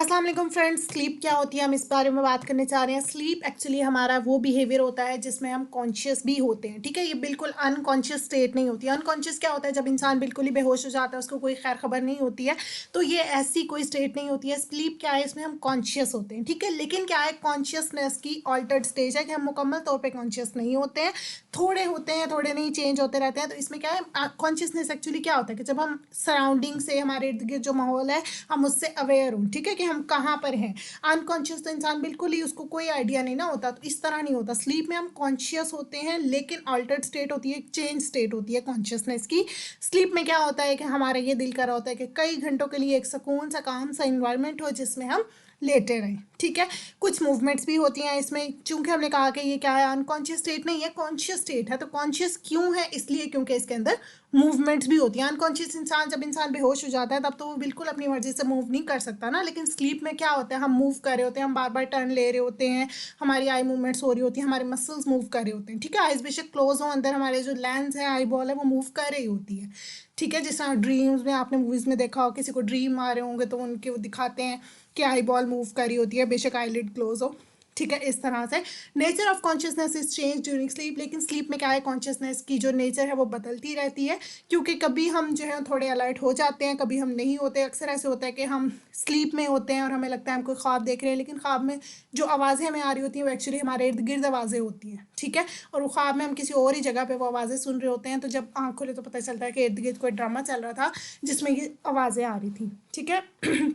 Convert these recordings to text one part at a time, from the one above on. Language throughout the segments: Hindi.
अस्सलाम वालेकुम फ्रेंड्स। स्लीप क्या होती है, हम इस बारे में बात करने जा रहे हैं। स्लीप एक्चुअली हमारा वो बिहेवियर होता है जिसमें हम कॉन्शियस भी होते हैं, ठीक है। ये बिल्कुल अनकॉन्शियस स्टेट नहीं होती है। अनकॉन्शियस क्या होता है, जब इंसान बिल्कुल ही बेहोश हो जाता है, उसको कोई खैर खबर नहीं होती है। तो ये ऐसी कोई स्टेट नहीं होती है। स्लीप क्या है, इसमें हम कॉन्शियस होते हैं, ठीक है। लेकिन क्या है, कॉन्शियसनेस की ऑल्टर्ड स्टेज है कि हम मुकम्मल तौर पर कॉन्शियस नहीं होते हैं, थोड़े होते हैं, थोड़े नहीं, चेंज होते रहते हैं। तो इसमें क्या है, कॉन्शियसनेस एक्चुअली क्या होता है कि जब हम सराउंडिंग से, हमारे इर्द गिर्द जो माहौल है, हम उससे अवेयर हों, ठीक है, कि हम कहाँ पर हैं। अनकॉन्शियस तो इंसान बिल्कुल ही, उसको कोई आइडिया नहीं ना होता। तो इस तरह नहीं होता। स्लीप में हम कॉन्शियस होते हैं, लेकिन अल्टर्ड स्टेट होती है, एक चेंज स्टेट होती है कॉन्शियसनेस की। स्लीप में क्या होता है कि हमारा ये दिल कर रहा होता है कि कई घंटों के लिए एक सुकून सा, काम सा इन्वायरमेंट हो जिसमें हम लेटे रहें, ठीक है। कुछ मूवमेंट्स भी होती हैं इसमें, चूंकि हमने कहा कि ये क्या है, अनकॉन्शियस स्टेट नहीं है, कॉन्शियस स्टेट है। तो कॉन्शियस क्यों है, इसलिए क्योंकि इसके अंदर मूवमेंट्स भी होती हैं। अनकॉन्शियस इंसान, जब इंसान बेहोश हो जाता है, तब तो वो बिल्कुल अपनी मर्जी से मूव नहीं कर सकता ना। लेकिन स्लीप में क्या होता है, हम मूव कर रहे होते हैं, हम बार बार टर्न ले रहे होते हैं, हमारी आई मूवमेंट्स हो रही होती है, हमारे मसल्स मूव कर रहे होते हैं, ठीक है। आइज बेशक क्लोज हो, अंदर हमारे जो लेंस है, आई बॉल है, वो मूव कर रही होती है, ठीक है। जिस तरह ड्रीम्स में, आपने मूवीज़ में देखा हो, किसी को ड्रीम आ रहे होंगे तो उनके वो दिखाते हैं कि आई बॉल मूव कर रही होती है, बेशक आई लिड क्लोज हो, ठीक है। इस तरह से nature of consciousness is change during sleep. लेकिन स्लीप में क्या है, कॉन्शियसनेस की जो नेचर है वो बदलती रहती है, क्योंकि कभी हम जो है थोड़े अलर्ट हो जाते हैं, कभी हम नहीं होते। अक्सर ऐसे होता है कि हम स्लीप में होते हैं और हमें लगता है हम कोई ख्वाब देख रहे हैं, लेकिन ख्वाब में जो आवाज़ें हमें आ रही होती हैं वो एक्चुअली हमारे इर्द गिर्द आवाज़ें होती हैं, ठीक है। और वो ख्वाब में हम किसी और ही जगह पे वो आवाज़ें सुन रहे होते हैं। तो जब आँख खोले तो पता चलता है कि इर्द गिर्द कोई ड्रामा चल रहा था जिसमें ये आवाज़ें आ रही थी, ठीक है।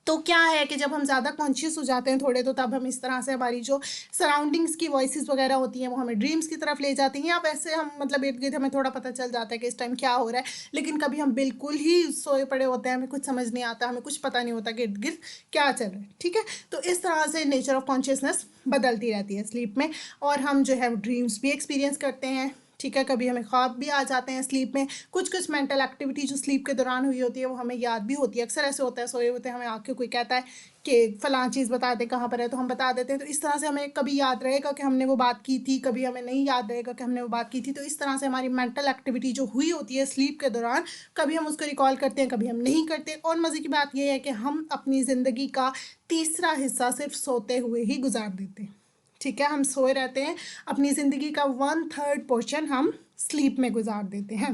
तो क्या है कि जब हम ज़्यादा कॉन्शियस हो जाते हैं थोड़े, तो तब हम इस तरह से, हमारी जो सराउंडिंग्स की वॉइसेस वगैरह होती हैं वो हमें ड्रीम्स की तरफ ले जाती हैं, या वैसे हम मतलब इर्द गिर्द हमें थोड़ा पता चल जाता है कि इस टाइम क्या हो रहा है। लेकिन कभी हम बिल्कुल ही सोए पड़े होते हैं, हमें कुछ समझ नहीं आता, हमें कुछ पता नहीं होता कि इर्द गिर्द क्या चल रहा है, ठीक है। तो इस तरह से नेचर ऑफ कॉन्शियसनेस बदलती रहती है स्लीप में। और हम जो है ड्रीम्स भी एक्सपीरियंस करते हैं, ठीक है। कभी हमें ख्वाब भी आ जाते हैं स्लीप में। कुछ कुछ मेंटल एक्टिविटी जो स्लीप के दौरान हुई होती है वो हमें याद भी होती है। अक्सर ऐसे होता है, सोए होते हैं, हमें आके कोई कहता है कि फ़लाँ चीज़ बता दे कहाँ पर है, तो हम बता देते हैं। तो इस तरह से हमें कभी याद रहेगा कि हमने वो बात की थी, कभी हमें नहीं याद रहेगा कि हमने वो बात की थी। तो इस तरह से हमारी मेंटल एक्टिविटी जो हुई होती है स्लीप के दौरान, कभी हम उसको रिकॉल करते हैं, कभी हम नहीं करते। और मज़े की बात यह है कि हम अपनी ज़िंदगी का तीसरा हिस्सा सिर्फ सोते हुए ही गुजार देते हैं, ठीक है। हम सोए रहते हैं, अपनी ज़िंदगी का 1/3 पोर्शन हम स्लीप में गुजार देते हैं।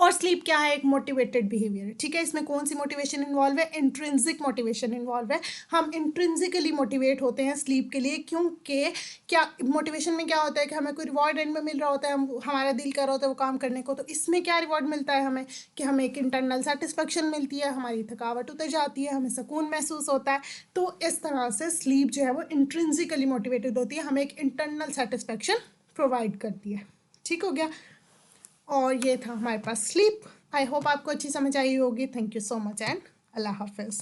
और स्लीप क्या है, एक मोटिवेटेड बिहेवियर है, ठीक है। इसमें कौन सी मोटिवेशन इन्वॉल्व है, इंट्रिंसिक मोटिवेशन इन्वॉल्व है। हम इंट्रिंसिकली मोटिवेट होते हैं स्लीप के लिए, क्योंकि क्या मोटिवेशन में क्या होता है कि हमें कोई रिवॉर्ड एंड में मिल रहा होता है, हमारा दिल कर रहा होता है वो काम करने को। तो इसमें क्या रिवॉर्ड मिलता है हमें, कि हमें एक इंटरनल सेटिस्फेक्शन मिलती है, हमारी थकावट उतर जाती है, हमें सुकून महसूस होता है। तो इस तरह से स्लीप जो है वो इंट्रिंसिकली मोटिवेटेड होती है, हमें एक इंटरनल सेटिस्फेक्शन प्रोवाइड करती है, ठीक हो गया। और ये था हमारे पास स्लीप। आई होप आपको अच्छी समझ आई होगी। Thank you so much and Allah हाफिज़।